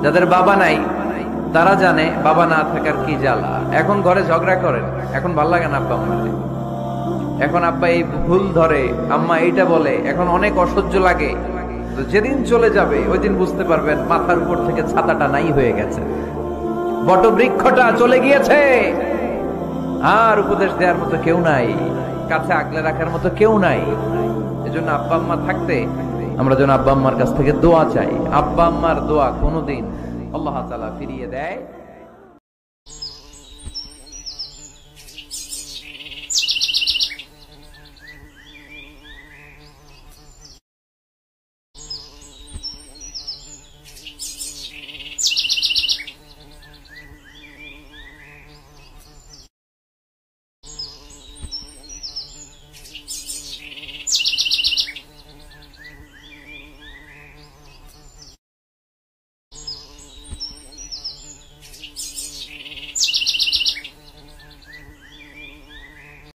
যাদের বাবা নাই তারা জানে বাবা না থাকার কি জ্বালা। এখন ঘরে ঝগড়া করেন, এখন ভাল লাগে না আব্বা আম্মাকে, এখন আব্বা এই ভুল ধরে, আম্মা এইটা বলে, এখন অনেক অসহ্য লাগে। তো যেদিন চলে যাবে ওই দিন বুঝতে পারবেন মাথার উপর থেকে ছাতাটা নাই হয়ে গেছে, বটবৃক্ষটা চলে গিয়েছে, আর উপদেশ দেওয়ার মতো কেউ নাই, কাছে আগলে রাখার মতো কেউ নাই। এজন্য আব্বা আম্মা থাকতে আমরা যেন আব্বা আম্মার কাছ থেকে দোয়া চাই। আব্বা আম্মার দোয়া কোনোদিন আল্লাহ তাআলা ফিরিয়ে দেয়